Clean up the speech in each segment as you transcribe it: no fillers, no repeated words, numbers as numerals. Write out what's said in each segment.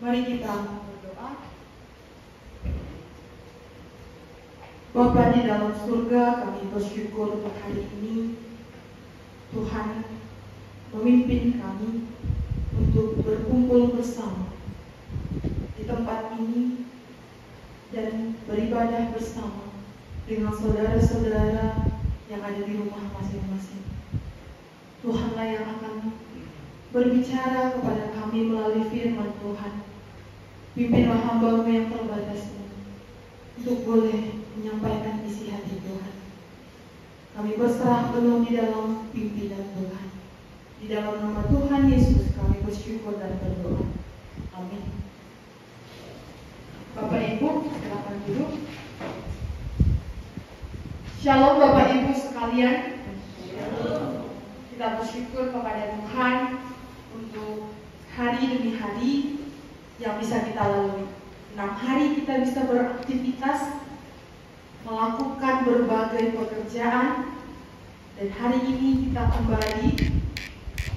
Mari kita berdoa. Bapa di dalam surga, kami bersyukur untuk hari ini Tuhan memimpin kami untuk berkumpul bersama di tempat ini dan beribadah bersama dengan saudara-saudara yang ada di rumah masing-masing. Tuhanlah yang akan berbicara kepada kami melalui firman Tuhan. Pimpinlah hamba-Mu yang terbatas ini untuk boleh menyampaikan isi hati Tuhan. Kami berserah penuh di dalam pimpinan Tuhan. Di dalam nama Tuhan Yesus kami bersyukur dan berdoa. Amin. Bapak Ibu, silakan duduk. Shalom Bapak Ibu sekalian. Shalom. Kita bersyukur kepada Tuhan untuk hari demi hari yang bisa kita lalui. 6 hari kita bisa beraktivitas, melakukan berbagai pekerjaan, dan hari ini kita kembali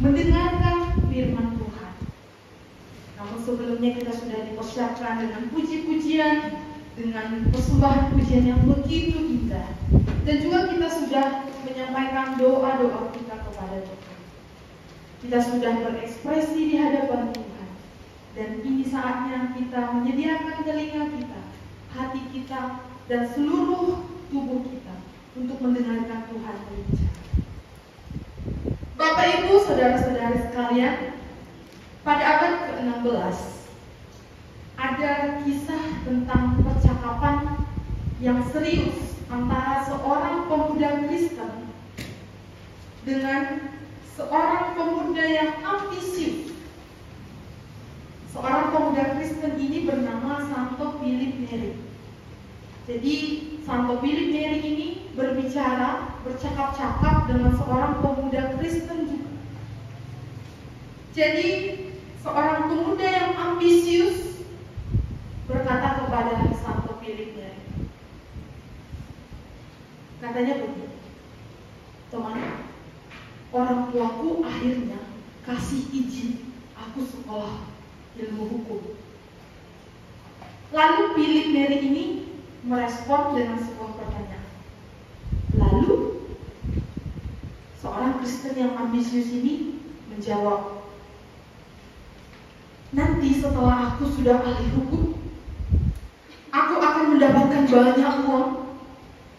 mendengarkan firman Tuhan. Namun sebelumnya kita sudah dipersiapkan dengan puji-pujian, dengan persembahan pujian yang begitu indah, dan juga kita sudah menyampaikan doa-doa kita kepada Tuhan. Kita sudah berekspresi di hadapan Tuhan. Dan ini saatnya kita menyediakan telinga kita, hati kita, dan seluruh tubuh kita untuk mendengarkan Tuhan berbicara. Bapak Ibu, saudara-saudara sekalian, pada abad ke-16 ada kisah tentang percakapan yang serius antara seorang pemuda Kristen dengan seorang pemuda yang ambisius. Seorang pemuda Kristen ini bernama Santo Philip Neri. Jadi Santo Philip Neri ini bercakap-cakap dengan seorang pemuda Kristen juga. Jadi seorang pemuda yang ambisius berkata kepada Santo Philip Neri. Katanya begini, teman, orang tuaku akhirnya kasih izin aku sekolah ilmu hukum. Lalu Philip Neri ini merespon dengan sebuah pertanyaan. Lalu seorang Kristen yang ambisius ini menjawab, nanti setelah aku sudah ahli hukum, aku akan mendapatkan banyak uang,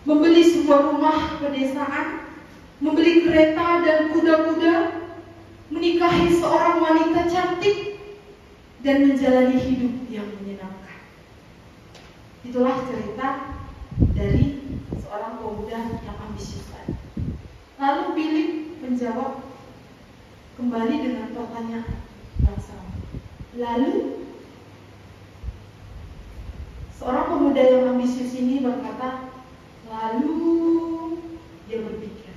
membeli sebuah rumah pedesaan, membeli kereta dan kuda-kuda, menikahi seorang wanita cantik, dan menjalani hidup yang menyenangkan. Itulah cerita dari seorang pemuda yang ambisius tadi. Lalu Philip menjawab kembali dengan pertanyaan yang sama. Lalu seorang pemuda yang ambisius ini berkata, lalu dia berpikir,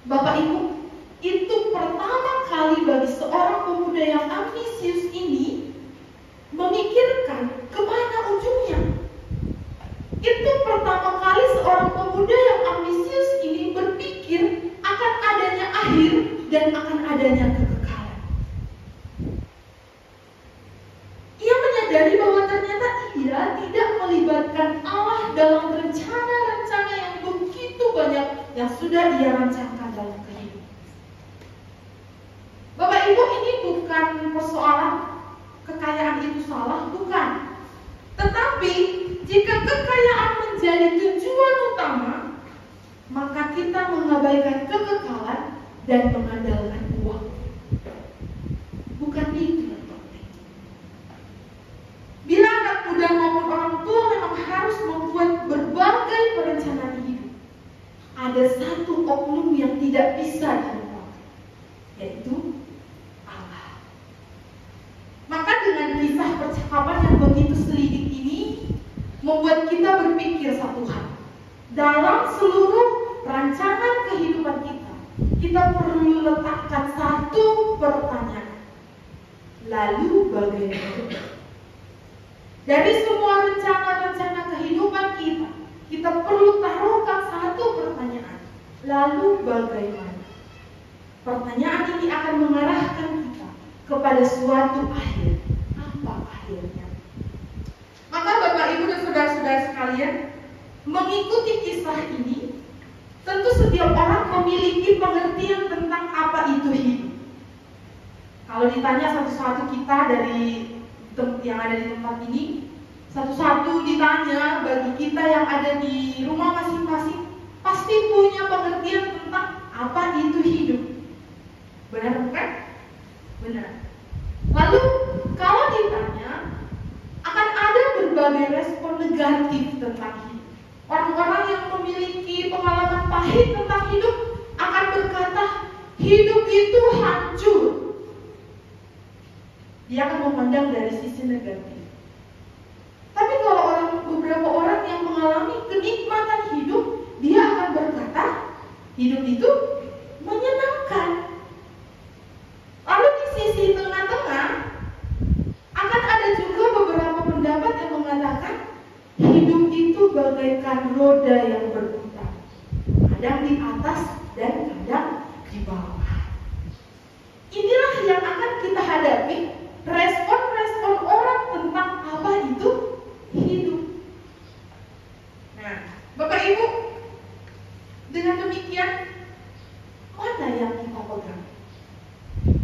Bapak Ibu, itu pertama kali bagi seorang pemuda yang ambisius ini memikirkan kemana ujungnya. Itu pertama kali seorang pemuda yang ambisius ini berpikir akan adanya akhir dan akan adanya kekekalan. Ia menyadari bahwa ternyata ia tidak melibatkan Allah dalam rencana-rencana yang begitu banyak yang sudah ia rancangkan dalam kehidupan. Bapak Ibu, ini bukan persoalan kekayaan itu salah, bukan. Tetapi jika kekayaan menjadi tujuan utama, maka kita mengabaikan kekekalan dan mengandalkan uang. Bukan itu yang penting. Bila anak muda maupun orang tua memang harus membuat berbagai perencanaan hidup, ada satu oknum yang tidak bisa dilupakan, yaitu maka dengan kisah percakapan yang begitu selidik ini membuat kita berpikir satu hal. Dalam seluruh rancangan kehidupan kita perlu letakkan satu pertanyaan. Lalu bagaimana? Dari semua rencana-rencana kehidupan kita perlu taruhkan satu pertanyaan. Lalu bagaimana? Pertanyaan ini akan mengarahkan kita kepada suatu akhir. Apa Bapak Ibu dan saudara-saudara sekalian, mengikuti kisah ini, tentu setiap orang memiliki pengertian tentang apa itu hidup. Kalau ditanya satu-satu kita dari yang ada di tempat ini, satu-satu ditanya bagi kita yang ada di rumah masing-masing, pasti punya pengertian tentang apa itu hidup. Benar bukan? Benar. Lalu kalau ditanya, akan ada berbagai respon negatif tentang hidup. Orang-orang yang memiliki pengalaman pahit tentang hidup akan berkata, hidup itu hancur. Dia akan memandang dari sisi negatif. Tapi kalau beberapa orang yang mengalami kenikmatan hidup, dia akan berkata, hidup itu menyenangkan. Lalu di sisi tengah-tengah, akan ada juga beberapa pendapat yang mengatakan, hidup itu bagaikan roda yang berputar, kadang di atas dan kadang di bawah. Inilah yang akan kita hadapi, respon-respon orang tentang apa itu hidup. Nah, Bapak Ibu, dengan demikian, mana yang kita pegang?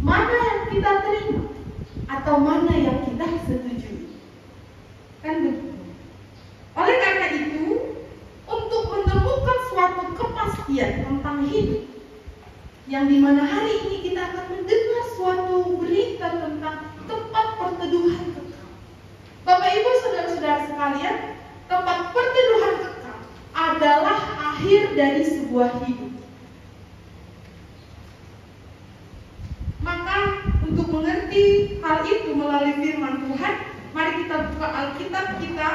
Mana yang kita terima? Atau mana yang kita setujui? Kan begitu. Oleh karena itu, untuk menemukan suatu kepastian tentang hidup, yang dimana hari ini kita akan mendengar suatu berita tentang tempat perteduhan kekal. Bapak Ibu saudara-saudara sekalian, tempat perteduhan kekal adalah akhir dari sebuah hidup. Maka untuk mengerti hal itu melalui firman Tuhan, mari kita buka Alkitab kita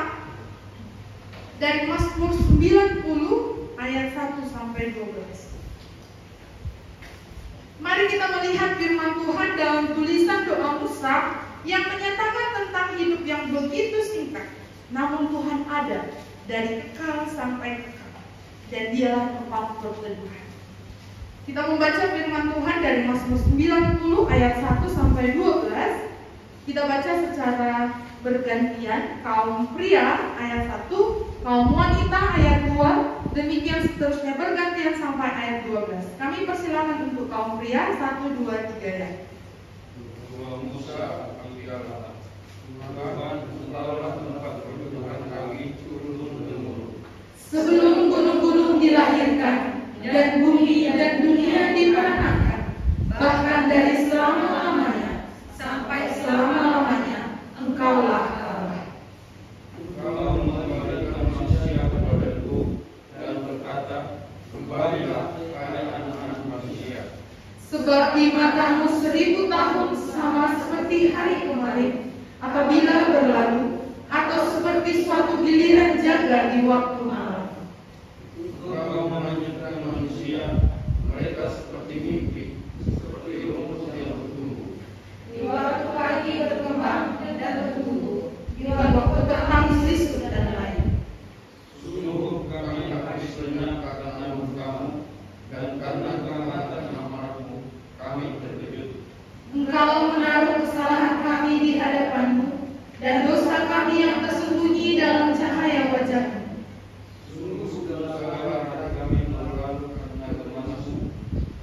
dari Mazmur 90 ayat 1 sampai 12. Mari kita melihat firman Tuhan dalam tulisan doa Musa yang menyatakan tentang hidup yang begitu singkat, namun Tuhan ada dari kekal sampai kekal, dan Dialah tempat perteduhan. Kita membaca firman Tuhan dari Mazmur 90 ayat 1 sampai 12. Kita baca secara bergantian, kaum pria ayat 1, kaum wanita ayat 2, demikian seterusnya bergantian sampai ayat 12. Kami persilakan untuk kaum pria 1, 2, 3 ya. Doa Musa, Angkara, Tuhan, engkaulah tempat perteduhan kami turun-temurun. Sebelum gunung-gunung dilahirkan dan bumi dan dunia diperanakan, bahkan dari selama-lamanya sampai selama-lamanya, Engkaulah Allah. Engkau mengembalikan manusia kepadaku dan berkata, kembalilah hai anak-anak manusia. Sebab di matamu 1000 tahun sama seperti hari kemarin apabila berlalu, atau seperti suatu giliran jaga di waktu malam. Engkau menunjukkan manusia, mereka seperti mimpi, seperti rumput yang bertumbuh. Di waktu pagi berkembang dan bertumbuh, di waktu petang sisuk dan lain. Sungguh kami habis lenyap karena murka-Mu, dan karena kehangatan amarah-Mu, kami terkejut. Engkau menaruh kesalahan kami di hadapan-Mu, dan dosa kami yang tersembunyi dalam cahaya wajah-Mu. Sungguh segala harta kami berlalu karena kemana-Mu.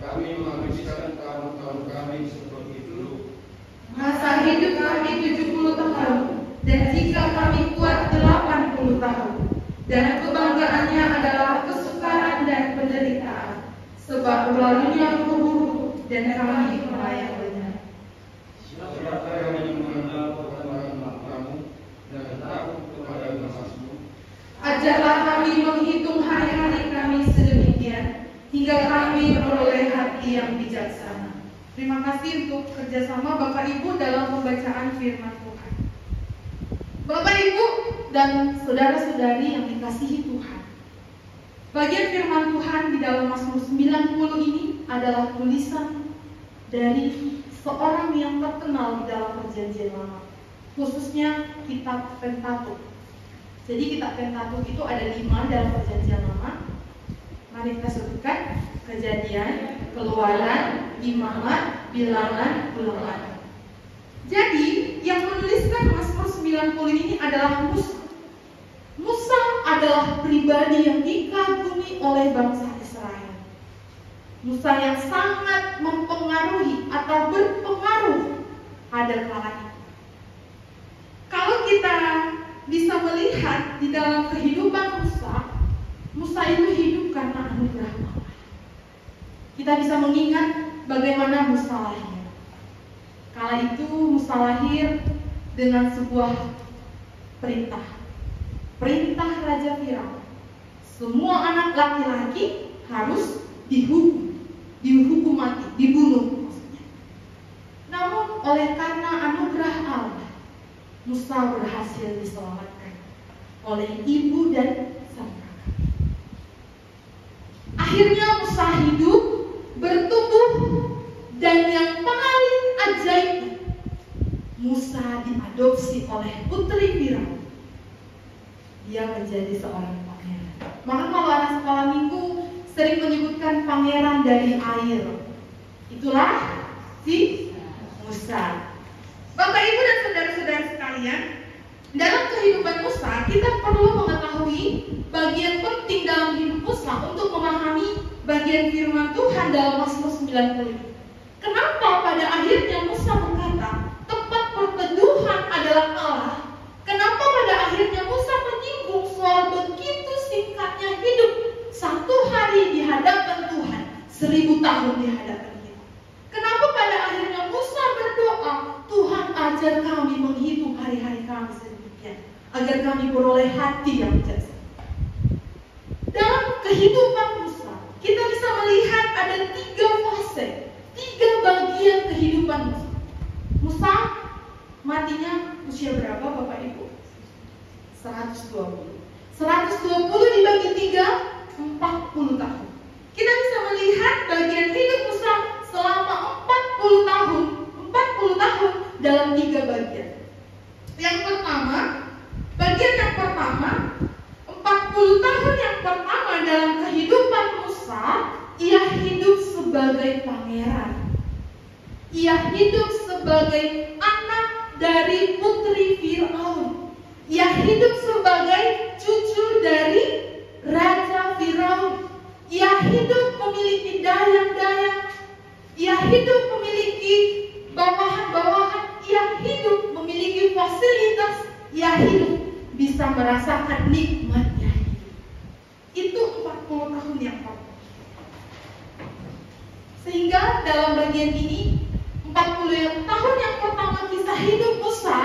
Kami menghabiskan tahun-tahun kami seperti dulu. Masa hidup kami 70 tahun, dan jika kami kuat 80 tahun. Dan kebanggaannya adalah kesukaran dan penderitaan, sebab berlalunya buru-buru dan kami melayang lenyap. Serta kami mengenal perkembangan Kamu dan takut kepada Nama-Mu. Ajarlah kami menghitung hari-hari kami sedemikian, hingga kami beroleh hati yang bijaksana. Terima kasih untuk kerjasama Bapak Ibu dalam pembacaan firman Tuhan. Bapak Ibu dan saudara-saudari yang dikasihi Tuhan, bagian firman Tuhan di dalam Mazmur 90 ini adalah tulisan dari seorang yang terkenal di dalam Perjanjian Lama, khususnya kitab Pentateuch. Jadi kitab Pentateuch itu ada 5 dalam Perjanjian Lama. Mari kita sebutkan: Kejadian, Keluaran, Imamat, Bilangan, Ulangan. Jadi yang menuliskan Mazmur 90 ini adalah Musa. adalah pribadi yang dikagumi oleh bangsa Israel. Musa yang sangat mempengaruhi atau berpengaruh pada kala itu. Kalau kita bisa melihat di dalam kehidupan Musa, Musa itu hidup karena anugerah Allah. Kita bisa mengingat bagaimana Musa lahir. Kala itu Musa lahir dengan sebuah perintah Raja Firaun. Semua anak laki-laki harus dihukum mati, dibunuh maksudnya. Namun oleh karena anugerah Allah, Musa berhasil diselamatkan oleh ibu dan sang kakak. Akhirnya Musa hidup, bertumbuh, dan yang paling ajaib, Musa diadopsi oleh putri Firaun. Dia menjadi seorang pangeran. Maka kalau anak sekolah minggu sering menyebutkan pangeran dari air. Itulah si Musa. Bapak, Ibu, dan saudara-saudara sekalian, dalam kehidupan Musa, kita perlu mengetahui bagian penting dalam hidup Musa untuk memahami bagian firman Tuhan dalam Mazmur 90. Kenapa pada akhirnya Musa berkata, tempat perteduhan adalah Allah? Kenapa pada akhirnya Musa menyinggung soal begitu singkatnya hidup, 1 hari di hadapan Tuhan, 1000 tahun di hadapan kita? Kenapa pada akhirnya Musa berdoa, Tuhan ajar kami menghitung hari-hari kami sedemikian, agar kami beroleh hati yang bijaksana. Dalam kehidupan Musa, kita bisa melihat ada 3 fase, 3 bagian kehidupan Musa. Musa matinya usia berapa, Bapak Ibu? 120. 120 dibagi 3, 40 tahun. Kita bisa melihat bagian hidup Musa selama 40 tahun. 40 tahun dalam 3 bagian. Yang pertama, bagian yang pertama, 40 tahun yang pertama dalam kehidupan Musa, ia hidup sebagai pangeran. Ia hidup sebagai anak dari putri Firaun. Ia hidup sebagai cucu dari Raja Firaun. Ia hidup memiliki dayang-dayang. Ia hidup memiliki bawahan-bawahan. Ia hidup memiliki fasilitas. Ia hidup bisa merasakan nikmatnya hidup. Itu 40 tahun yang pertama. Sehingga dalam bagian ini 40 tahun yang pertama kisah hidup Musa,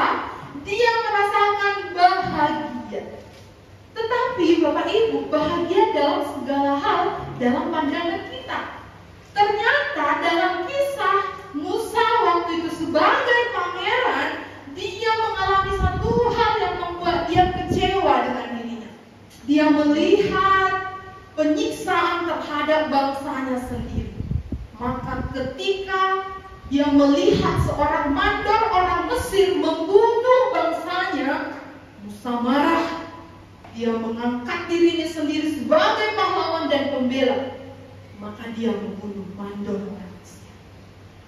dia merasakan bahagia. Tetapi Bapak Ibu, bahagia dalam segala hal dalam pandangan kita. Ternyata dalam kisah Musa waktu itu sebagai pangeran, dia mengalami satu hal yang membuat dia kecewa dengan dirinya. Dia melihat penyiksaan terhadap bangsanya sendiri. Maka ketika dia melihat seorang mandor orang Mesir membunuh bangsanya, Musa marah. Dia mengangkat dirinya sendiri sebagai pahlawan dan pembela. Maka dia membunuh mandor orang Mesir.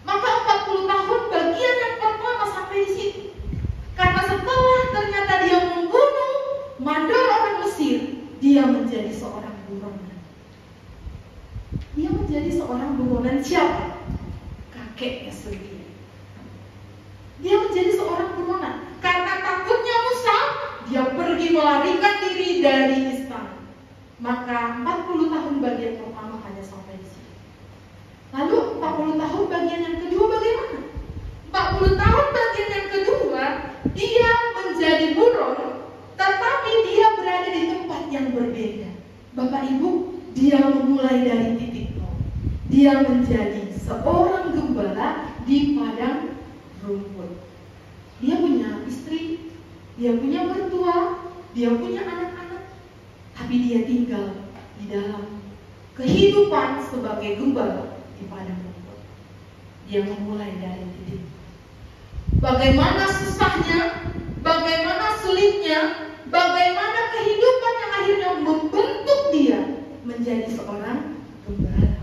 Maka 40 tahun bagian yang pertama sampai di situ. Karena setelah ternyata dia membunuh mandor orang Mesir, dia menjadi seorang buronan. Dia menjadi seorang buronan siapa? Kakeknya sendiri. Dia menjadi seorang buronan. Karena takutnya Musa, dia pergi melarikan diri dari istana. Maka 40 tahun bagian pertama hanya sampai di sini. Lalu 40 tahun bagian yang kedua bagaimana? 40 tahun bagian yang kedua, dia menjadi buron, tetapi dia berada di tempat yang berbeda. Bapak Ibu, dia memulai dari titik nol. Dia menjadi seorang gembala di padang rumput. Dia punya istri, dia punya mertua, dia punya anak-anak, tapi dia tinggal di dalam kehidupan sebagai gembala di padang rumput. Dia memulai dari titik. Bagaimana susahnya, bagaimana sulitnya, bagaimana kehidupan yang akhirnya membentuk dia menjadi seorang gembala.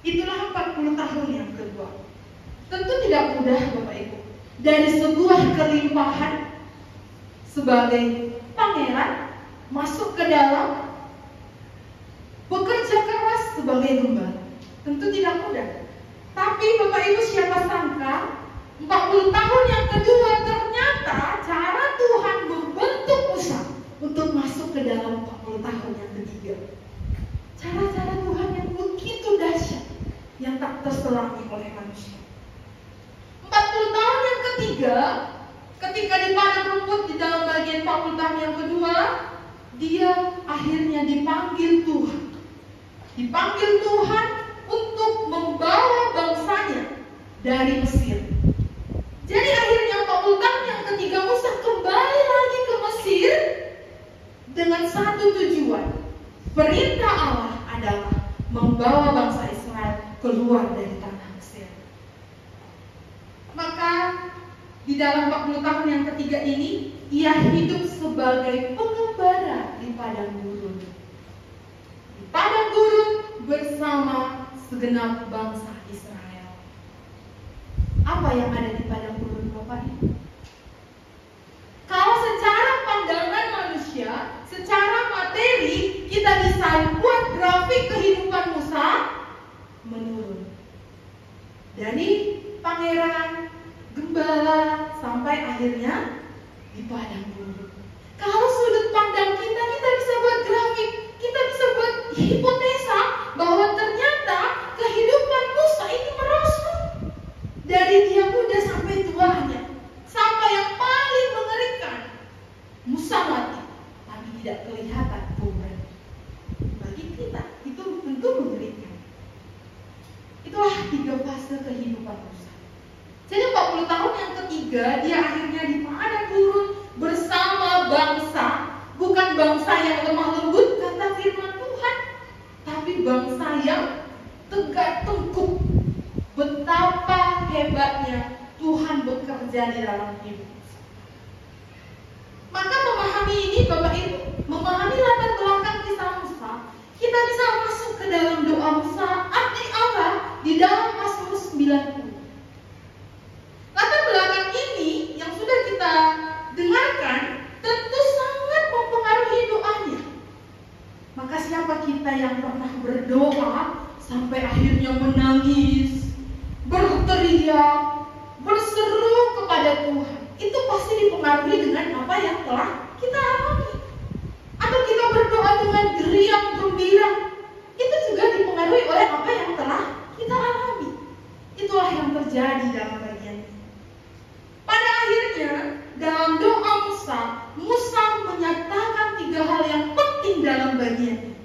Itulah 40 tahun yang kedua. Tentu tidak mudah Bapak Ibu. Dari sebuah kelimpahan sebagai pangeran, masuk ke dalam, bekerja keras sebagai gembala. Tentu tidak mudah. Tapi Bapak Ibu, siapa sangka 40 tahun yang kedua ternyata cara Tuhan membentuk Musa untuk masuk ke dalam 40 tahun yang ketiga. Cara-cara Tuhan yang begitu dahsyat yang tak terselangi oleh manusia. 40 tahun yang ketiga, ketika di padang rumput di dalam bagian 40 tahun yang kedua, dia akhirnya dipanggil Tuhan. Dipanggil Tuhan untuk membawa bangsanya dari Mesir. Jadi akhirnya 40 tahun yang ketiga Musa kembali lagi ke Mesir dengan satu tujuan. Perintah Allah adalah membawa bangsa Israel keluar dari tanah Mesir. Maka di dalam 40 tahun yang ketiga ini, ia hidup sebagai pengembara di padang gurun. Di padang gurun bersama segenap bangsa Israel. Apa yang ada di padang gurun, Bapak Ibu? Kalau secara pandangan manusia, secara materi, kita bisa buat grafik kehidupan Musa menurun. Dari pangeran, gembala, sampai akhirnya di padang gurun. Kalau sudut pandang kita bisa buat grafik, kita bisa buat hipotesa bahwa ternyata kehidupan Musa ini merosot dari dia muda sampai tuanya, sampai yang paling mengerikan, Musa mati, tapi tidak kelihatan korban. Bagi kita itu tentu mengerikan. Itulah 3 fase kehidupan Musa. Jadi 40 tahun yang ketiga, dia akhirnya di padang gurun bersama bangsa, bukan bangsa yang lemah lembut kata firman Tuhan, tapi bangsa yang tegak tengkuk. Betapa hebatnya Tuhan bekerja di dalam hidup. Maka memahami ini, Bapak Ibu, memahami latar belakang kisah Musa, kita bisa masuk ke dalam doa Musa, abdi Allah, di dalam Mazmur 90. Latar belakang ini yang sudah kita dengarkan tentu sangat mempengaruhi doanya. Maka siapa kita yang pernah berdoa sampai akhirnya menangis, berteriak, berseru kepada Tuhan, itu pasti dipengaruhi dengan apa yang telah kita alami. Atau kita berdoa dengan geriang gembira, itu juga dipengaruhi oleh apa yang telah kita alami. Itulah yang terjadi dalam bagian ini. Pada akhirnya dalam doa Musa menyatakan 3 hal yang penting dalam bagian ini.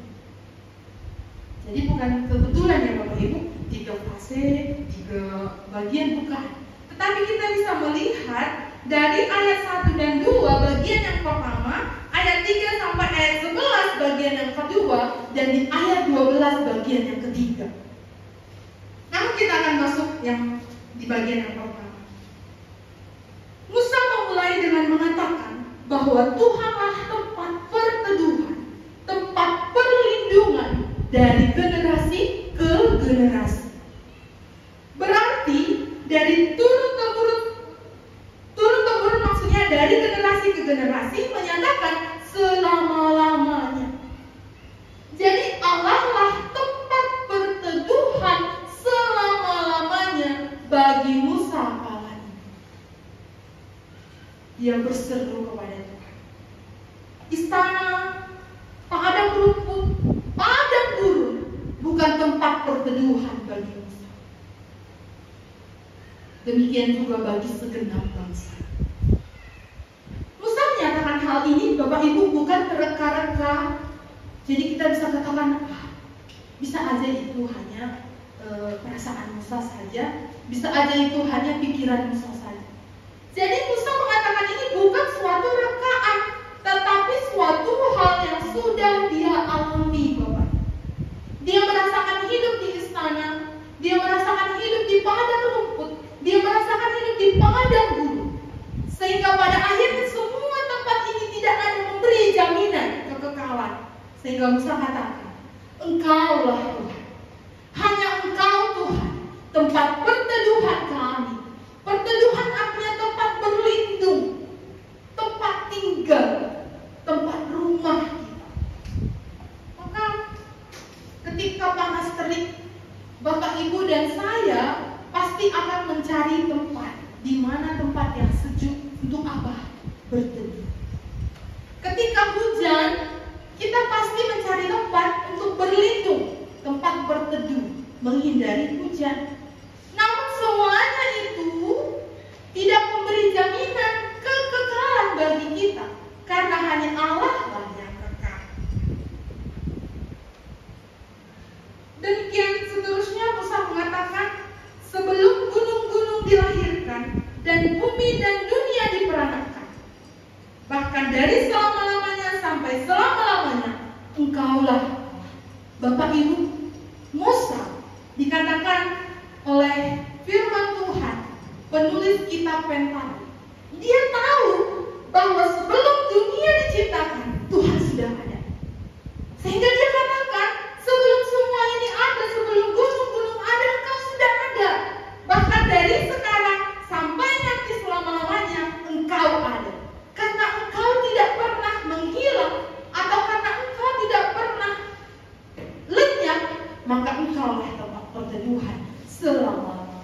Jadi bukan kebetulan ya Bapak Ibu, 3 fase, 3 bagian bukan. Tetapi kita bisa melihat dari ayat 1 dan 2 bagian yang pertama, ayat 3 sampai ayat 11 bagian yang kedua, dan di ayat 12 bagian yang ketiga. Namun kita akan masuk yang di bagian yang pertama. Musa memulai dengan mengatakan bahwa Tuhanlah tempat perteduhan, tempat perlindungan dari generasi ke generasi. Berarti dari turun-temurun maksudnya dari generasi ke generasi menyatakan selama-lamanya. Jadi Allah lah tempat perteduhan selama-lamanya bagi Musa kala ini. Dia berseru kepada Tuhan. Istana, padang rumput, padang gurun bukan tempat perteduhan bagi Musa. Demikian juga bagi segenap bangsa. Musa menyatakan hal ini, Bapak Ibu, bukan tereka-reka. Jadi kita bisa katakan, bisa aja itu hanya perasaan Musa saja, bisa aja itu hanya pikiran Musa saja. Jadi Musa mengatakan ini bukan suatu rekaan, tetapi suatu hal yang sudah dia alami, Bapak. Dia merasakan hidup di istana, dia merasakan hidup di padang rumput, dia merasakan hidup di padang gurun. Sehingga pada akhirnya semua tempat ini tidak ada memberi jaminan kekekalan. Sehingga Musa katakan, Engkaulah Tuhan, hanya Engkau Tuhan, tempat perteduhan kami. Perteduhan artinya tempat berlindung, tempat tinggal, tempat rumah tempat, di mana tempat yang sejuk untuk apa? Berteduh. Ketika hujan, kita pasti mencari tempat untuk berlindung, tempat berteduh, menghindari hujan. Namun semuanya itu tidak memberi jaminan kekekalan bagi kita, karena hanya Allah lah yang kekal. Demikian seterusnya Musa mengatakan, sebelum gunung-gunung dilahirkan dan bumi dan dunia diperanakan, bahkan dari selama-lamanya sampai selama-lamanya, Engkaulah Bapak Ibu. Musa dikatakan oleh firman Tuhan, penulis kitab Pentatus, dia tahu bahwa sebelum dunia diciptakan, Tuhan sudah ada. Sehingga dia katakan, sebelum semua ini ada, sebelum gunung-gunung ada, Engkau sudah ada. Bahkan dari sekarang sampai nanti selama-lamanya, Engkau ada. Karena Engkau tidak pernah menghilang, atau karena Engkau tidak pernah lenyap, maka Engkau lah tempat perteduhan selama-lamanya.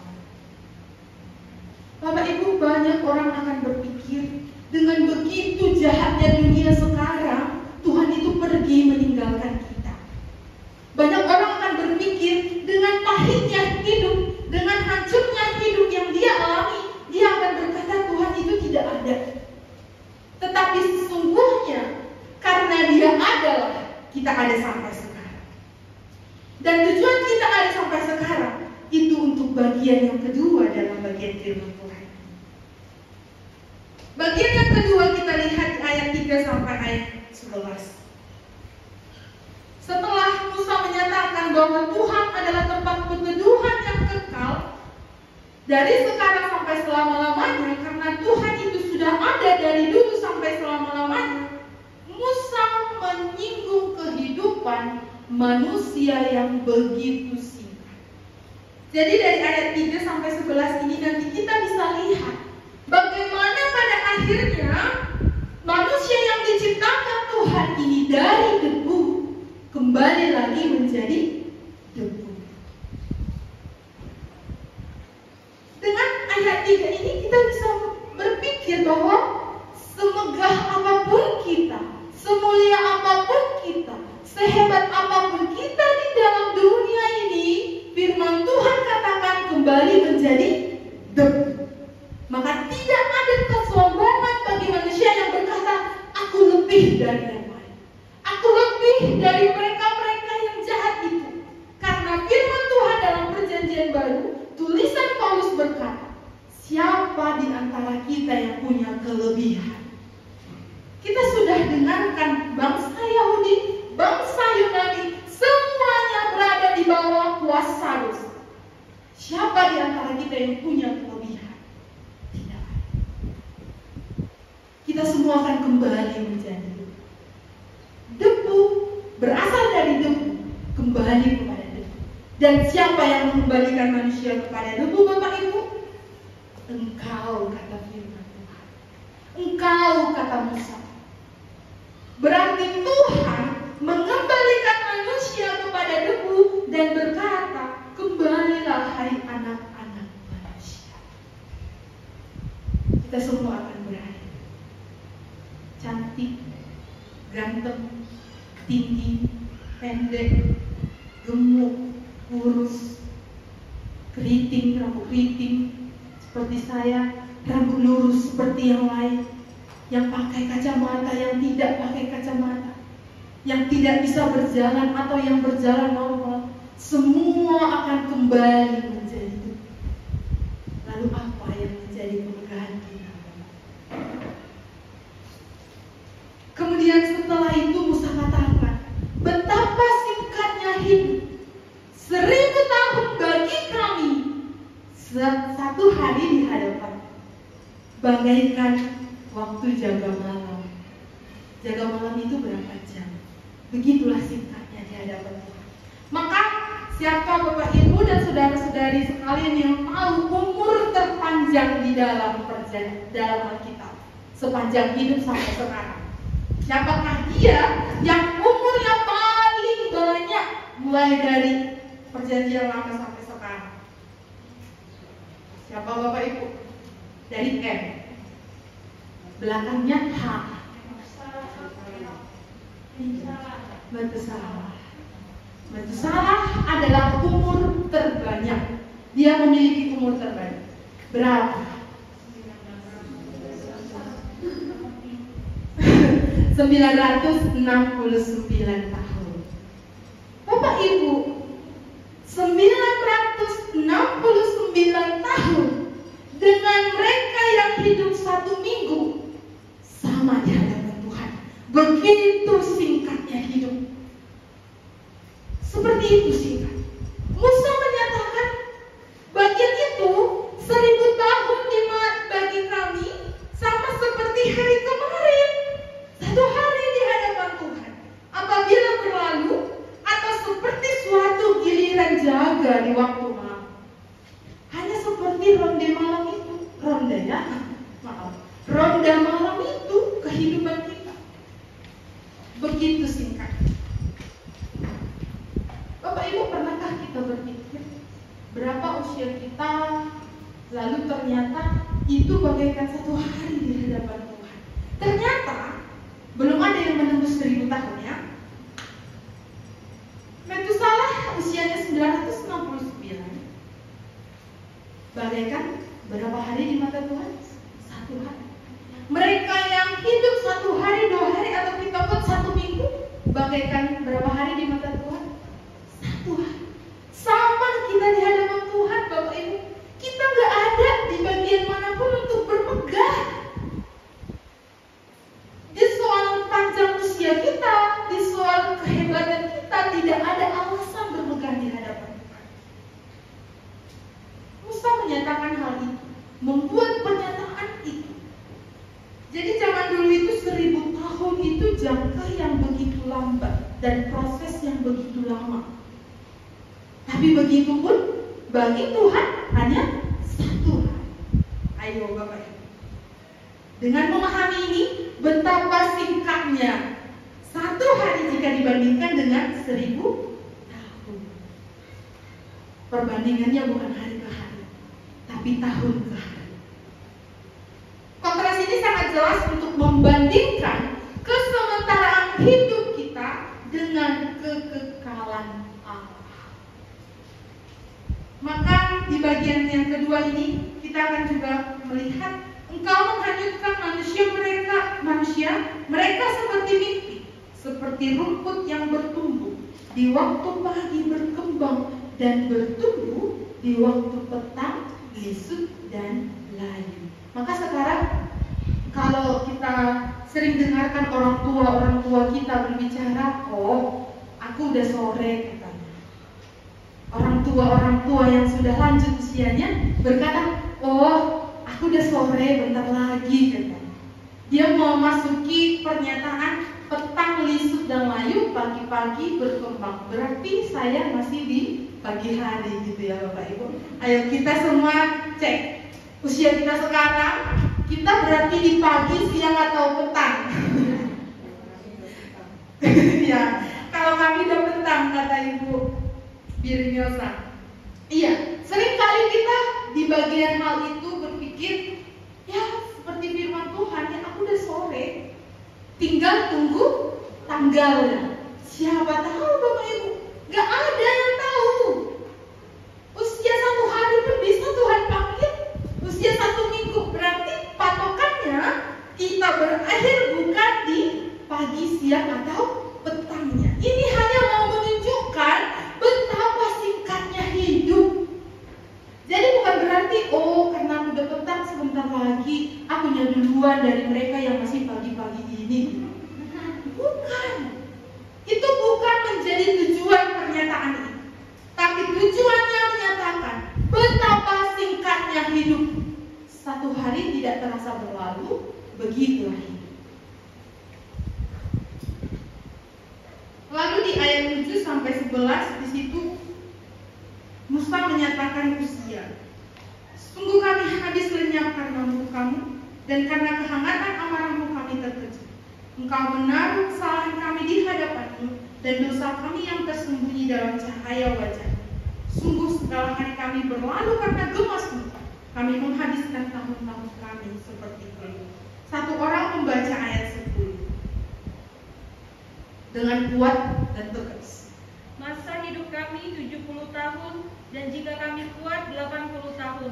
Bapak Ibu, banyak orang akan berpikir, dengan begitu jahatnya dunia sekarang, Tuhan itu pergi meninggalkan kita. Banyak orang akan berpikir, dengan pahitnya hidup, dengan hancurnya hidup yang dia alami, dia akan berkata Tuhan itu tidak ada. Tetapi sesungguhnya, karena dia adalah, kita ada sampai sekarang. Dan tujuan kita ada sampai sekarang, itu untuk bagian yang kedua dalam bagian firman Tuhan. Bagian yang kedua kita lihat di ayat 3 sampai ayat 11. Setelah Musa menyatakan bahwa Tuhan adalah tempat perteduhan yang kekal dari sekarang sampai selama-lamanya, karena Tuhan itu sudah ada dari dulu sampai selama-lamanya, Musa menyinggung kehidupan manusia yang begitu singkat. Jadi dari ayat 3 sampai 11 ini nanti kita bisa lihat bagaimana pada akhirnya manusia yang diciptakan Tuhan ini dari debu kembali lagi menjadi debu. Dengan ayat 3 ini kita bisa berpikir bahwa semegah apapun kita, semulia apapun kita, sehebat apapun kita di dalam dunia ini, firman Tuhan katakan kembali menjadi debu. Maka tidak ada kesombongan bagi manusia yang berkata, aku lebih dari yang lain, aku lebih dari mereka-mereka yang jahat itu. Karena firman Tuhan dalam perjanjian baru, tulisan Paulus berkata, siapa di antara kita yang punya kelebihan? Kita sudah dengarkan bangsa Yahudi, bangsa Yunani, semuanya berada di bawah kuasa dosa. Siapa di antara kita yang punya kelebihan? Kita semua akan kembali menjadi debu, berasal dari debu, kembali kepada debu. Dan siapa yang mengembalikan manusia kepada debu, Bapak Ibu? Engkau, kata firman Tuhan. Engkau, kata Musa. Berarti Tuhan mengembalikan manusia kepada debu dan berkata, kembalilah hai anak-anak manusia. Kita semua akan berada cantik, ganteng, tinggi, pendek, gemuk, kurus, keriting, rambut keriting seperti saya, rambut lurus seperti yang lain, yang pakai kacamata, yang tidak pakai kacamata, yang tidak bisa berjalan atau yang berjalan normal, semua akan kembali menjadi itu. Lalu apa yang menjadi pemegahan kita? Kemudian setelah itu Musa katakan, betapa singkatnya hidup, 1000 tahun bagi kami, satu hari di hadapan, bagaikan waktu jaga malam. Jaga malam itu berapa jam? Begitulah singkatnya di hadapan Tuhan. Maka siapa Bapak Ibu dan saudara-saudari sekalian yang tahu umur terpanjang di dalam Alkitab sepanjang hidup sampai sekarang? Siapakah dia yang umurnya paling banyak mulai dari perjanjian lama sampai sekarang? Siapa Bapak Ibu? Dari M. Belakangnya H. Metusalah. Metusalah adalah umur terbanyak. Dia memiliki umur terbanyak. Berapa? 969 tahun. Bapak Ibu, 969 tahun dengan mereka yang hidup 1 minggu sama di hadapan Tuhan. Begitu singkatnya hidup. Seperti itu singkat. Musa menyatakan bagian itu 1000 tahun bagi kami sama seperti hari kemarin. 1 hari di hadapan Tuhan apabila berlalu atau seperti suatu giliran jaga di waktu malam. Hanya seperti ronde malam itu. Ronde ya? Maaf. Ronde malam itu kehidupan kita. Begitu singkat. Bapak Ibu, pernahkah kita berpikir berapa usia kita, lalu ternyata itu bagaikan 1 hari di hadapan Tuhan. Ternyata belum ada yang menembus 1000 tahun ya. Metusalah usianya 969. Bagaikan berapa hari di mata Tuhan? 1 hari. Mereka yang hidup 1 hari, 2 hari, atau kita buat 1 minggu, bagaikan berapa hari di mata Tuhan? 1 hari. Sama kita di hadapan Tuhan, Bapak Ibu. Kita nggak ada di bagian manapun untuk bermegah. Di soal panjang usia kita, di soal kehebatan kita, tidak ada alasan bermegah di hadapan Tuhan. Musa menyatakan hal itu, membuat pernyataan itu. Jadi zaman dulu itu 1000 tahun itu jangka yang begitu lambat dan proses yang begitu lama. Tapi begitu pun bagi Tuhan hanya 1 hari. Ayo Bapak Ibu. Dengan memahami ini, betapa singkatnya 1 hari jika dibandingkan dengan 1000 tahun. Perbandingannya bukan hari ke hari, tapi tahun ke hari. Kontras ini sangat jelas untuk membandingkan kesementaraan hidup kita dengan kekekalan Allah. Maka di bagian yang kedua ini kita akan juga melihat engkau menghanyutkan manusia mereka seperti mimpi, seperti rumput yang bertumbuh di waktu pagi berkembang dan bertumbuh di waktu petang lisut dan layu. Maka sekarang kalau kita sering dengarkan orang tua kita berbicara, oh aku udah sore katanya. Orang tua yang sudah lanjut usianya berkata, oh aku udah sore bentar lagi katanya. Dia mau masuki pernyataan petang lisut dan layu, pagi-pagi berkembang. Berarti saya masih di pagi hari gitu ya Bapak Ibu. Ayo kita semua cek usia kita sekarang, kita berarti di pagi, siang atau petang? Ya, kalau kami udah petang kata Ibu Birniosa. Iya, seringkali kita di bagian hal itu berpikir, ya seperti firman Tuhan, ya aku udah sore, tinggal tunggu tanggalnya. Siapa tahu Bapak Ibu? Gak ada yang tahu. Usia 1 hari pun bisa Tuhan panggil. Usia 1 minggu berarti patokannya kita berakhir bukan di pagi, siang atau petangnya. Ini hanya mau menunjukkan betapa singkatnya hidup. Jadi bukan berarti karena udah petang sebentar lagi aku duluan dari mereka yang masih pagi-pagi ini. Bukan. Itu bukan menjadi tujuan pernyataan ini. Tapi tujuannya menyatakan betapa singkatnya hidup. 1 hari tidak terasa berlalu, begitulah hidup. Lalu di ayat 7 sampai 11 di situ Musa menyatakan usia. Sungguh kami habis lenyap karena musuh kamu, dan karena kehangatan amarahmu kami terkejut. Engkau menaruh kesalahan kami di hadapanmu, dan dosa kami yang tersembunyi dalam cahaya wajah. Sungguh segala hari kami berlalu karena gemasmu, Kami menghabiskan tahun-tahun kami seperti itu. Satu orang membaca ayat 10 dengan kuat dan tegas. Masa hidup kami 70 tahun, dan jika kami kuat 80 tahun.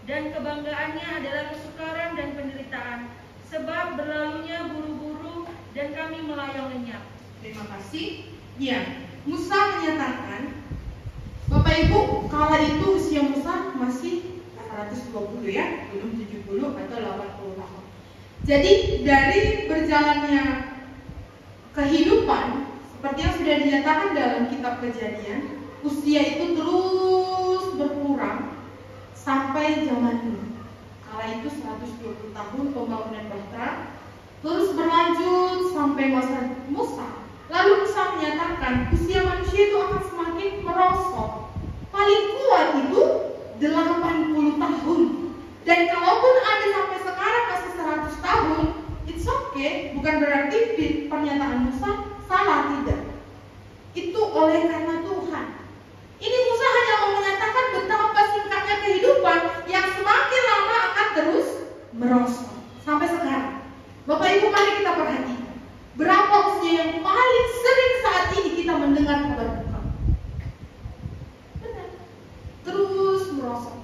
Dan kebanggaannya adalah kesukaran dan penderitaan, sebab berlalunya buru-buru dan kami melayang lenyap. Terima kasih. Ya, Musa menyatakan, Bapak Ibu, kala itu usia Musa masih 120 ya, belum 70 atau 80 tahun. Jadi dari berjalannya kehidupan, seperti yang sudah dinyatakan dalam kitab Kejadian, usia itu terus berkurang sampai zaman ini. Kala itu 120 tahun pembangunan Bahtera, terus berlanjut sampai masa Musa. Lalu Musa menyatakan usia manusia itu akan semakin merosot. Paling kuat itu 80 tahun. Dan kalaupun ada sampai sekarang masih 100 tahun, it's okay. Bukan berarti pernyataan Musa salah, tidak. Itu oleh karena Tuhan. Ini Musa hanya mau menyatakan betapa singkatnya kehidupan yang semakin lama akan terus merosot sampai sekarang. Bapak Ibu, mari kita perhatikan berapa usia yang paling sering saat ini kita mendengar kabar duka. Benar, terus merosot.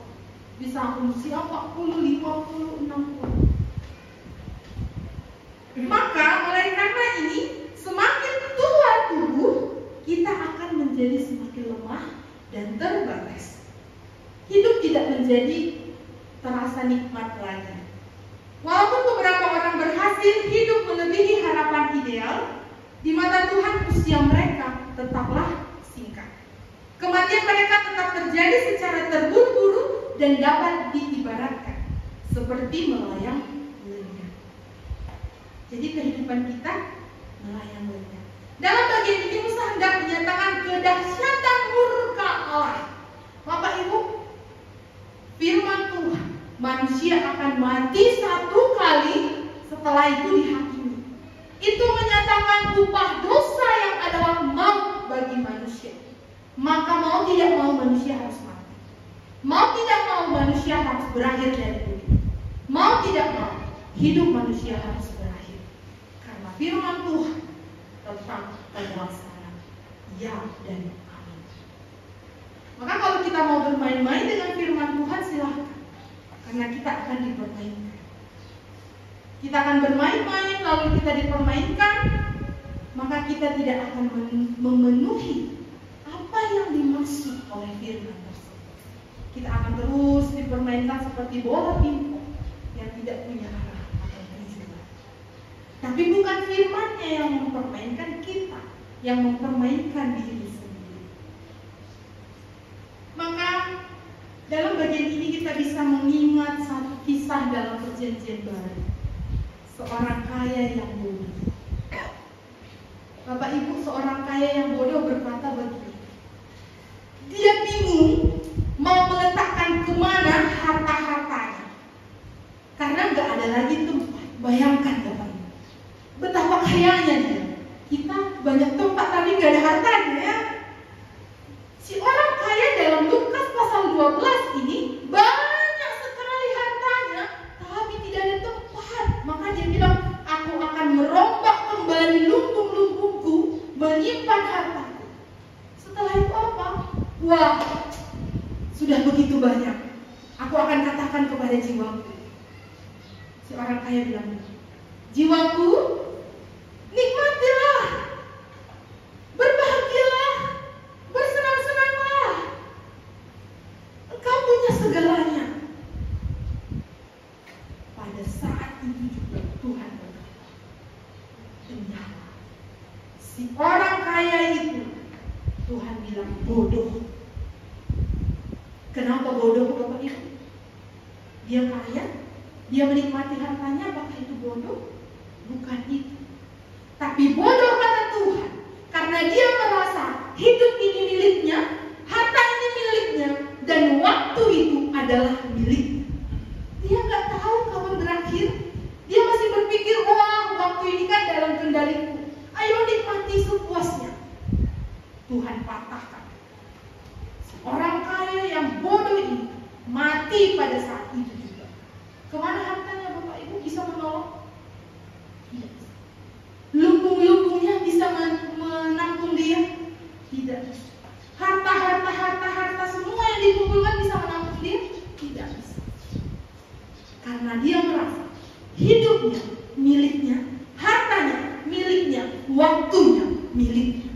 Bisa usia 40, 50, 60. Maka oleh karena ini, semakin tua tubuh, kita akan menjadi semakin lemah dan terbatas. Hidup tidak menjadi terasa nikmat lagi. Walaupun beberapa orang berhasil hidup melebihi harapan ideal, di mata Tuhan usia mereka tetaplah singkat. Kematian mereka tetap terjadi secara terburu-buru dan dapat diibaratkan seperti melayang lenyap. Jadi kehidupan kita melayang lenyap. Dalam bagian ini Musa hendak menyatakan kedahsyatan murka Allah. Bapak Ibu, firman Tuhan, manusia akan mati satu kali, setelah itu dihakimi. Itu menyatakan upah dosa yang adalah maut bagi manusia. Maka mau tidak mau manusia harus mati. Mau tidak mau manusia harus berakhir dari dunia. Mau tidak mau hidup manusia harus berakhir. Karena firman Tuhan tetap terlaksana. Ya dan amin. Maka kalau kita mau bermain-main dengan firman Tuhan, silahkan. Karena kita akan dipermainkan. Kita akan bermain-main, lalu kita dipermainkan, maka kita tidak akan memenuhi apa yang dimaksud oleh firman tersebut. Kita akan terus dipermainkan seperti bola pingpong yang tidak punya arah atau tujuan. Tapi bukan firman-Nya yang mempermainkan kita, yang mempermainkan diri sendiri. Maka dalam bagian ini kita bisa mengingat satu kisah dalam Perjanjian Baru. Seorang kaya yang bodoh. Bapak Ibu, seorang kaya yang bodoh berkata begini. Dia bingung mau meletakkan kemana harta-hartanya. Karena gak ada lagi tempat. Bayangkan Bapak Ibu, betapa kayanya dia. Kita banyak tempat tapi gak ada hartanya ya. Si orang kaya dalam Lukas pasal 12 ini banyak sekali hartanya, tapi tidak ada tempat. Maka dia bilang, aku akan merombak kembali lumbung-lumbungku, menyimpan hartaku. Setelah itu apa? Wah, sudah begitu banyak. Aku akan katakan kepada jiwaku. Si orang kaya bilang, jiwaku, nikmatilah, berbahagialah, bersenang-senanglah. Engkau punya segalanya. Pada saat itu juga Tuhan berkata, ternyata si orang kaya itu, Tuhan bilang bodoh. Kenapa bodoh Bapak Ibu? Dia kaya, dia menikmati hartanya, apakah itu bodoh? Bukan itu. Tapi bodoh kata Tuhan, karena dia merasa hidup ini miliknya, harta ini miliknya, dan waktu itu adalah miliknya. Dia nggak tahu kapan berakhir. Dia masih berpikir, wah, waktu ini kan dalam kendaliku. Ayo nikmati sepuasnya. Tuhan patahkan. Orang kaya yang bodoh ini mati pada saat itu. Tidak bisa. Lumbung-lumbungnya bisa menampung dia? Tidak bisa. Harta semua yang dikumpulkan bisa menampung dia? Tidak bisa. Karena dia merasa hidupnya miliknya, hartanya miliknya, waktunya miliknya.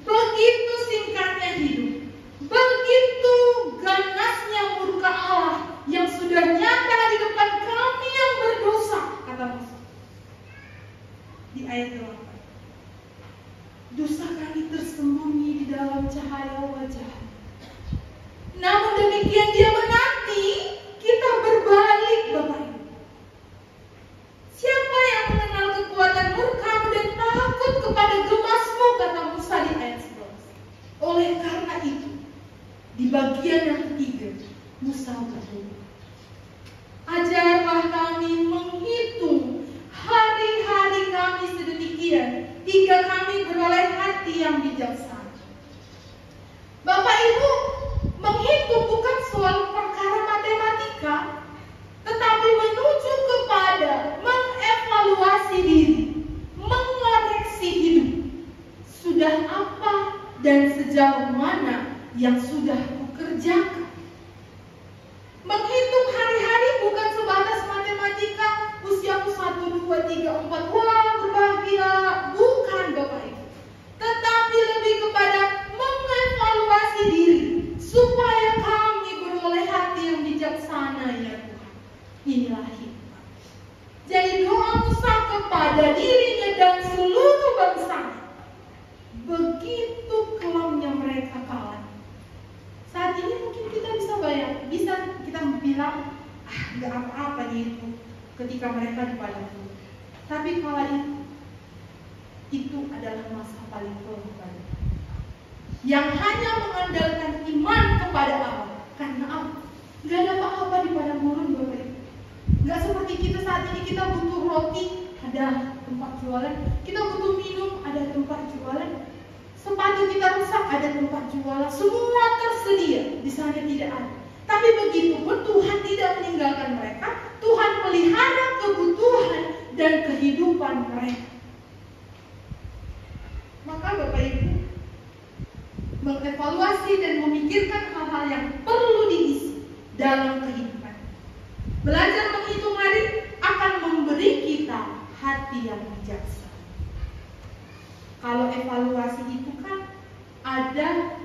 Begitu singkatnya hidup, begitu ganasnya murka Allah yang sudah nyata di depan kami yang berdosa, kata Musa di ayat 8. Dosa kami tersembunyi di dalam cahaya wajah. Namun demikian dia menanti kita berbalik, Bapak Ibu. Siapa yang mengenal kekuatan murka-Mu dan takut kepada gemas-Mu, kata Musa di ayat 11. Oleh karena itu, di bagian yang ketiga, Musa berdoa, ajarlah kami menghitung hari-hari kami sedemikian, hingga kami beroleh hati yang bijaksana. Bapak Ibu, menghitung bukan soal perkara matematika, tetapi menuju kepada mengevaluasi diri, mengoreksi hidup. Sudah apa dan sejauh mana yang sudah kukerjakan? Menghitung hari-hari bukan sebatas matematika, usiaku 1, 2, 3, 4, wah berbahagia. Bukan, Bapak Ibu. Tetapi lebih kepada mengevaluasi diri, supaya kami beroleh hati yang bijaksana, ya Tuhan. Inilah hikmah. Jadi doa Musa kepada dirinya dan seluruh bangsa, begitu kelamnya mereka kalah. Saat ini mungkin kita bisa kita bilang, nggak apa-apa nih itu ketika mereka di padang gurun. Tapi kala itu adalah masa paling kelam bagi yang hanya mengandalkan iman kepada Allah. Karena apa? Nggak ada apa-apa di padang gurun, Bapak Ibu. Nggak seperti kita saat ini, kita butuh roti, ada tempat jualan. Kita butuh minum, ada tempat jualan. Sepatu kita rusak, ada tempat jualan. Semua tersedia, di sana tidak ada. Tapi begitu pun Tuhan tidak meninggalkan mereka. Tuhan pelihara kebutuhan dan kehidupan mereka. Maka Bapak Ibu, mengevaluasi dan memikirkan hal-hal yang perlu diisi dalam kehidupan. Belajar menghitung hari akan memberi kita hati yang bijaksana. Kalau evaluasi itu kan ada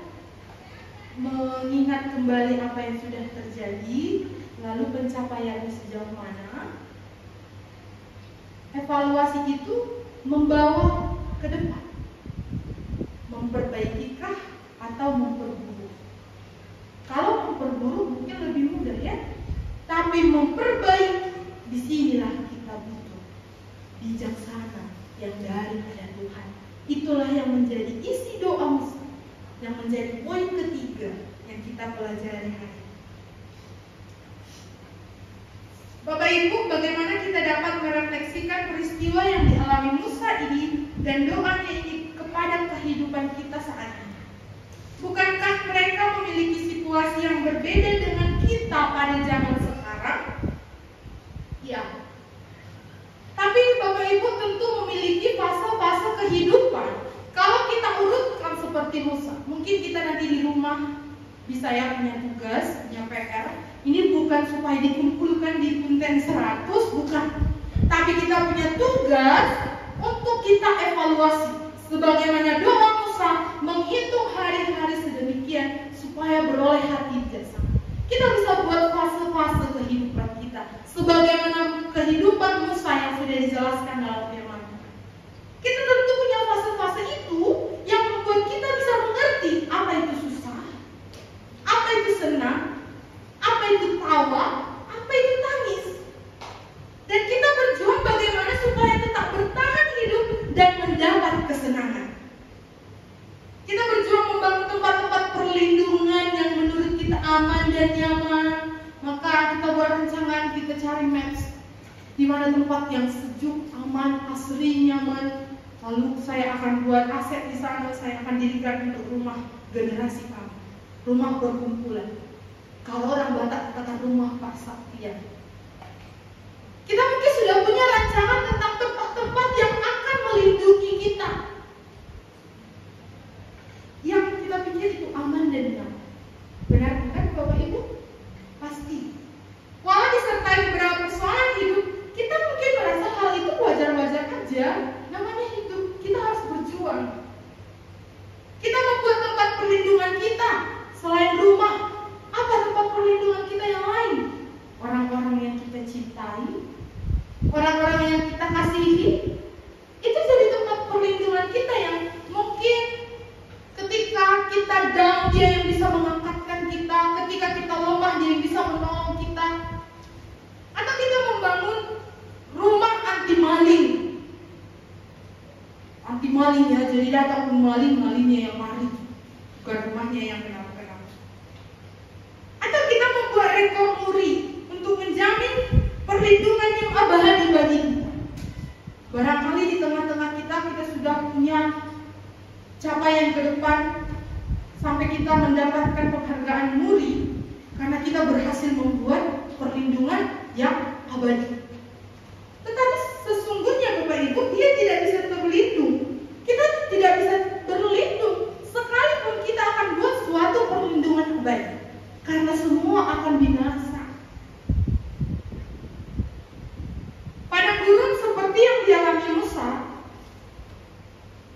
mengingat kembali apa yang sudah terjadi, lalu pencapaiannya sejauh mana. Evaluasi itu membawa ke depan, memperbaikikah atau memperburuk. Kalau memperburuk mungkin lebih mudah ya, tapi memperbaiki, disinilah kita butuh bijaksana yang daripada Tuhan. Itulah yang menjadi isi doa Musa, yang menjadi poin ketiga yang kita pelajari hari ini. Bapak Ibu, bagaimana kita dapat merefleksikan peristiwa yang dialami Musa ini dan doanya ini kepada kehidupan kita saat ini? Bukankah mereka memiliki situasi yang berbeda dengan kita pada zaman sekarang? Ya. Tapi Bapak Ibu tentu memiliki fase-fase kehidupan. Kalau kita urutkan seperti Musa, mungkin kita nanti di rumah bisa ya punya tugas, punya PR. Ini bukan supaya dikumpulkan di punten 100, bukan. Tapi kita punya tugas untuk kita evaluasi. Sebagaimana doa Musa, menghitung hari-hari sedemikian supaya beroleh hati bijaksana. Kita bisa buat fase-fase kehidupan kita, sebagaimana kehidupan Musa yang sudah dijelaskan dalam firman. Kita tentu punya fase-fase itu yang membuat kita bisa mengerti apa itu susah, apa itu senang, apa itu tawa, apa itu tangis. Dan kita berjuang bagaimana supaya tetap bertahan hidup dan mendapat kesenangan. Kita berjuang membangun tempat-tempat perlindungan yang menurut kita aman dan nyaman. Maka kita buat rancangan, kita cari maps di mana tempat yang sejuk, aman, asri, nyaman. Lalu saya akan buat aset di sana, saya akan dirikan untuk rumah generasi kami, rumah perkumpulan. Kalau orang Batak katakan rumah persaktian. Kita mungkin sudah punya rancangan orang-orang yang kita kasihi, itu jadi tempat perlindungan kita yang mungkin ketika kita down, dia yang bisa mengangkatkan kita. Ketika kita lemah, dia yang bisa menolong kita. Atau kita membangun rumah anti maling. Anti maling ya, jadi datang maling, malingnya yang maling, bukan rumahnya yang kenapa-kenapa. Atau kita membuat rekor muri untuk menjamin perlindungan yang abadi bagi kita. Barangkali di tengah-tengah kita sudah punya capaian ke depan sampai kita mendapatkan penghargaan muri karena kita berhasil membuat perlindungan yang abadi. Tetapi sesungguhnya Bapak Ibu, dia tidak bisa berlindung. Kita tidak bisa berlindung sekalipun kita akan buat suatu perlindungan abadi, karena semua akan binasa. Padang gurun seperti yang dialami Musa,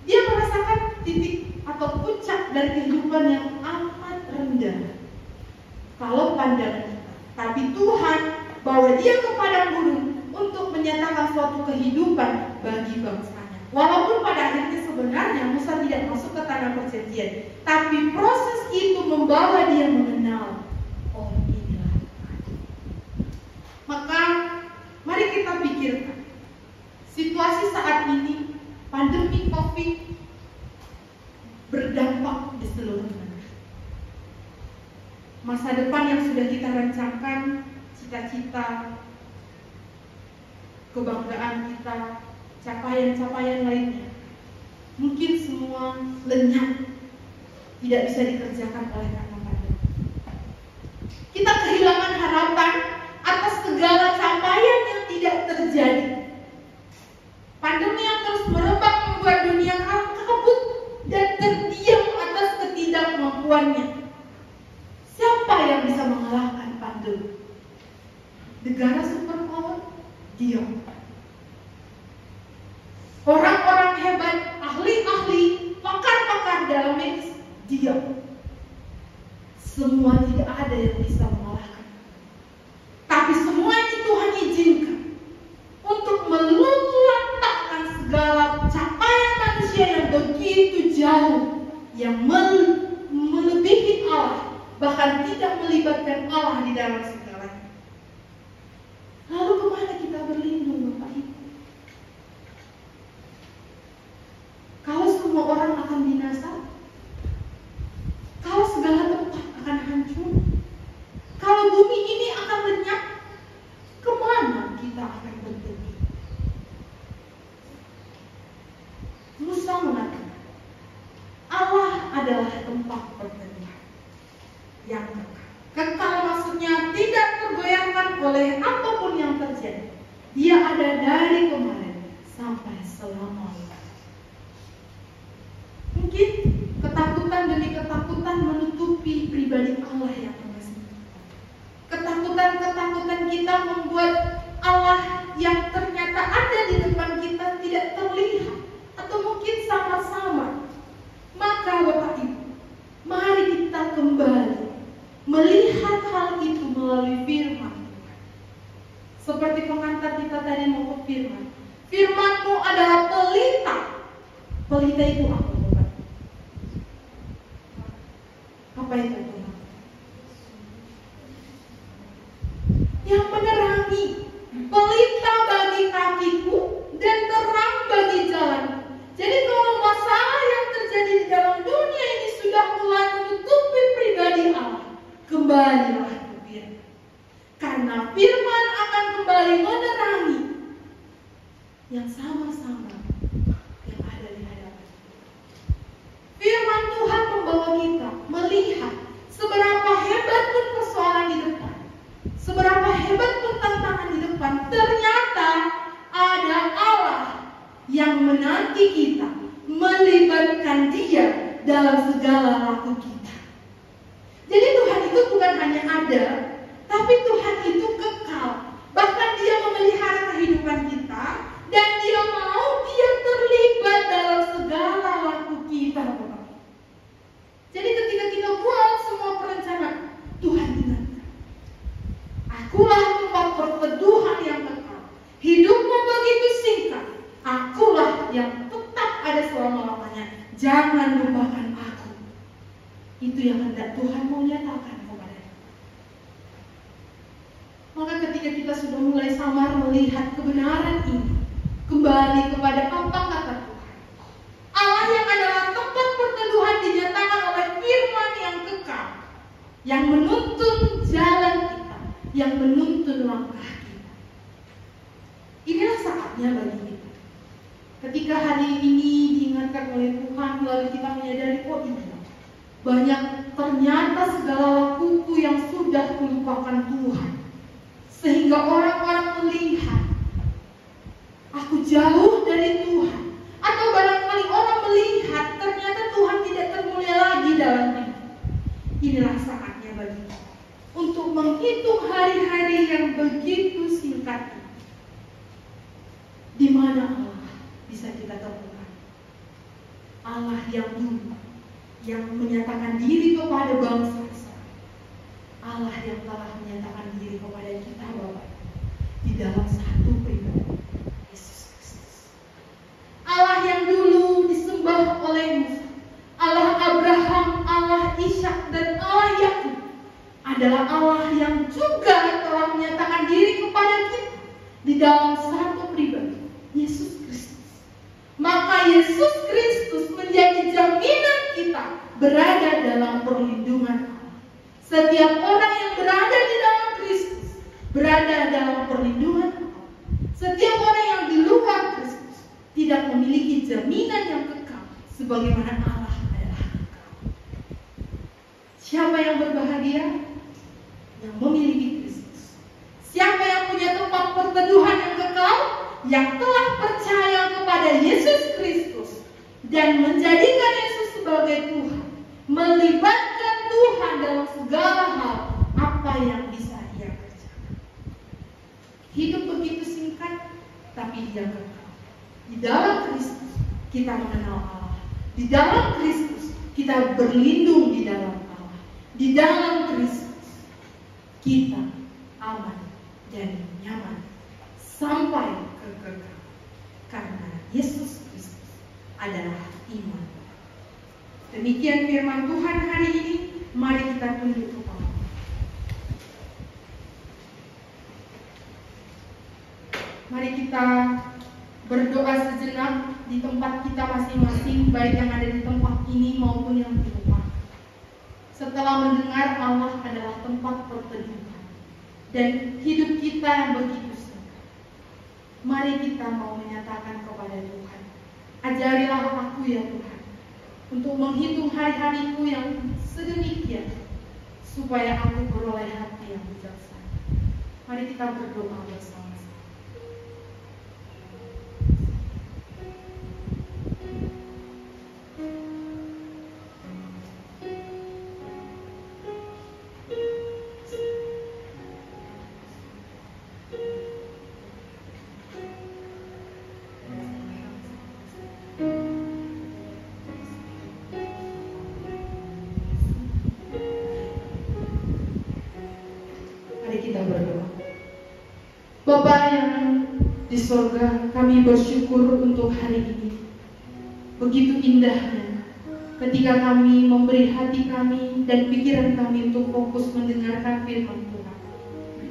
dia merasakan titik atau puncak dari kehidupan yang amat rendah kalau pandangan kita. Tapi Tuhan bawa dia ke padang gurun untuk menyatakan suatu kehidupan bagi bangsanya. Walaupun pada akhirnya sebenarnya Musa tidak masuk ke tanah perjanjian, tapi proses itu membawa dia mengenal, oh inilah Tuhan. Maka mari kita pikirkan situasi saat ini, pandemi COVID berdampak di seluruh negara. Masa depan yang sudah kita rancangkan, cita-cita, kebanggaan kita, capaian-capaian lainnya, mungkin semua lenyap, tidak bisa dikerjakan oleh karena pandemi. Kita kehilangan harapan atas segala capaian yang tidak terjadi. Pandemi yang terus merebak membuat dunia kabut dan terdiam atas ketidakmampuannya. Siapa yang bisa mengalahkan pandemi? Negara superpower? Diam. Orang-orang hebat, ahli-ahli, pakar-pakar dalam medis? Diam. Semua tidak ada yang bisa mengalahkan. Tapi semua itu Tuhan izinkan untuk melulatkan segala capaian manusia yang begitu jauh, yang melebihi Allah, bahkan tidak melibatkan Allah di dalam segalanya. Lalu kemana kita berlindung, Bapak Ibu? Kalau semua orang akan binasa, kalau segala tempat akan hancur, kalau bumi ini akan lenyap, kemana kita akan berteduh? Musa mengatakan, Allah adalah tempat perteduhan yang kekal, maksudnya tidak tergoyahkan oleh apapun yang terjadi. Dia ada dari kemarin sampai selama-lamanya. Mungkin ketakutan demi ketakutan menutupi pribadi Allah yang mengasihi kita. Ketakutan-ketakutan kita membuat Allah yang ternyata ada di depan kita tidak terlihat, atau mungkin sama-sama. Maka Bapak Ibu, mari kita kembali melihat hal itu melalui firman Tuhan. Seperti pengantar kita tadi mau firman. Firman-Mu adalah pelita. Pelita itu apa, Bapak? Apa itu, Bapak? Yang menerangi, pelita bagi kakiku dan terang bagi jalan. Jadi kalau masalah yang terjadi di dalam dunia ini sudah mulai menutupi pribadi Allah, kembalilah ke firman. Karena firman akan kembali menerangi yang sama-sama yang ada di hadapan. Firman Tuhan membawa kita melihat seberapa hebat pun persoalan di depan, seberapa hebat pun tantangan di depan, ternyata ada Allah yang menanti kita, melibatkan Dia dalam segala laku kita. Jadi Tuhan itu bukan hanya ada, tapi Tuhan itu kekal. Bahkan Dia memelihara kehidupan kita, dan Dia mau Dia terlibat dalam segala laku kita. Jadi ketika kita buat semua perencanaan, Tuhan ingatkan, Akulah tempat perteduhan yang kekal. Hidupmu Itu yang hendak Tuhan mau nyatakan kepada kita. Maka ketika kita sudah mulai samar melihat kebenaran ini, kembali kepada apa kata Tuhan, Allah yang adalah tempat perteduhan dinyatakan oleh firman yang kekal, yang menuntun jalan kita, yang menuntun langkah kita. Inilah saatnya bagi kita. Ketika hari ini diingatkan oleh Tuhan, lalu kita menyadari, oh iya, banyak ternyata segala lakuku yang sudah melupakan Tuhan, sehingga orang-orang melihat aku jauh dari Tuhan, atau barangkali orang melihat ternyata Tuhan tidak termulia lagi dalam hidup. Inilah saatnya bagi kita untuk menghitung hari-hari yang begitu singkat ini. Di mana Allah bisa kita temukan? Allah yang dulu, yang menyatakan diri kepada bangsa Israel, Allah yang telah menyatakan diri kepada kita Bapak di dalam satu pribadi, Yesus Kristus. Allah yang dulu disembah oleh Musa, Allah Abraham, Allah Ishak, dan Allah Yakub, adalah Allah yang juga telah menyatakan diri kepada kita di dalam satu pribadi, Yesus Kristus. Maka Yesus Kristus menjadi jaminan kita berada dalam perlindungan Allah. Setiap orang yang berada di dalam Kristus berada dalam perlindungan Allah. Setiap orang yang di luar Kristus tidak memiliki jaminan yang kekal sebagaimana Allah adalah kekal. Siapa yang berbahagia? Yang memiliki Kristus. Siapa yang punya tempat perteduhan yang kekal? Yang telah percaya kepada Yesus Kristus dan menjadikan Yesus sebagai Tuhan, melibatkan Tuhan dalam segala hal apa yang bisa Ia kerjakan. Hidup begitu singkat, tapi Dia kekal. Di dalam Kristus kita mengenal Allah. Di dalam Kristus kita berlindung di dalam Allah. Di dalam Kristus kita aman dan nyaman sampai kekal, karena Yesus Kristus adalah iman. Demikian firman Tuhan hari ini. Mari kita tunduk kepala. Mari kita berdoa sejenak di tempat kita masing-masing, baik yang ada di tempat ini maupun yang di rumah. Setelah mendengar Allah adalah tempat perteduhan dan hidup kita yang begitu singkat, mari kita mau menyatakan kepada Tuhan, ajarilah aku ya Tuhan, untuk menghitung hari-hariku yang sedemikian, supaya aku beroleh hati yang bijaksana. Mari kita berdoa bersama-sama. Bapa yang di sorga, kami bersyukur untuk hari ini. Begitu indahnya ketika kami memberi hati kami dan pikiran kami untuk fokus mendengarkan firman Tuhan.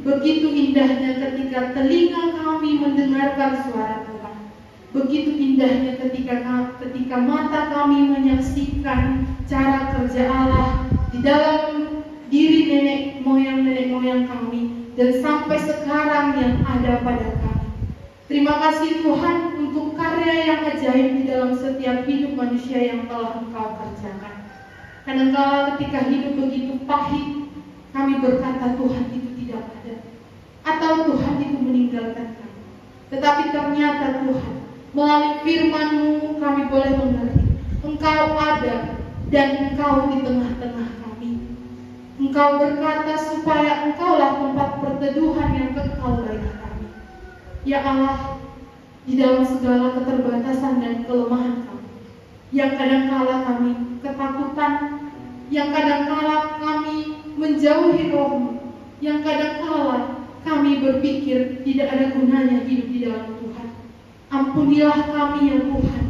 Begitu indahnya ketika telinga kami mendengarkan suara Tuhan. Begitu indahnya ketika mata kami menyaksikan cara kerja Allah di dalam diri nenek moyang kami, dan sampai sekarang yang ada pada kami. Terima kasih Tuhan untuk karya yang ajaib di dalam setiap hidup manusia yang telah Engkau kerjakan. Kadang-kala ketika hidup begitu pahit, kami berkata Tuhan itu tidak ada, atau Tuhan itu meninggalkan kami. Tetapi ternyata Tuhan, melalui firman-Mu kami boleh mengerti Engkau ada dan Engkau di tengah-tengah kami. Engkau berkata supaya Engkaulah tempat perteduhan yang kekal bagi kami. Ya Allah, di dalam segala keterbatasan dan kelemahan kami, yang kadangkala kami ketakutan, yang kadangkala kami menjauhi Roh-Mu, yang kadangkala kami berpikir tidak ada gunanya hidup di dalam Tuhan. Ampunilah kami ya Tuhan,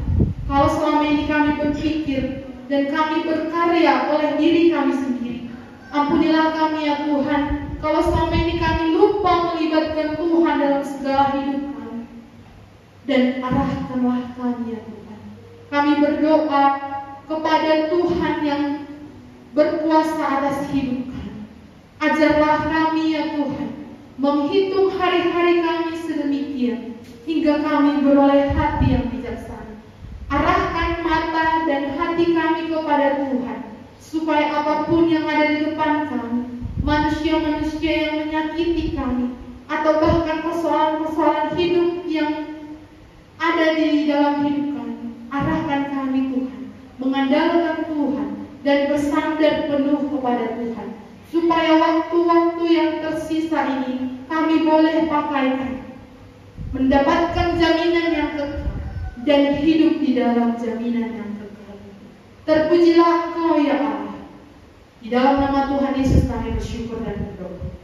kalau selama ini kami berpikir dan kami berkarya oleh diri kami sendiri. Ampunilah kami ya Tuhan, kalau selama ini kami lupa melibatkan Tuhan dalam segala hidup kami. Dan arahkanlah kami ya Tuhan. Kami berdoa kepada Tuhan yang berkuasa atas hidup kami. Ajarlah kami ya Tuhan, menghitung hari-hari kami sedemikian, hingga kami beroleh hati yang bijaksana. Arahkan mata dan hati kami kepada Tuhan, supaya apapun yang ada di depan kami, manusia-manusia yang menyakiti kami, atau bahkan persoalan-persoalan hidup yang ada di dalam hidup kami, arahkan kami Tuhan, mengandalkan Tuhan, dan bersandar penuh kepada Tuhan, supaya waktu-waktu yang tersisa ini kami boleh pakaikan, mendapatkan jaminan yang kekal, dan hidup di dalam jaminan yang kekal. Terpujilah Engkau ya Allah. Di dalam nama Tuhan Yesus kami bersyukur dan berdoa.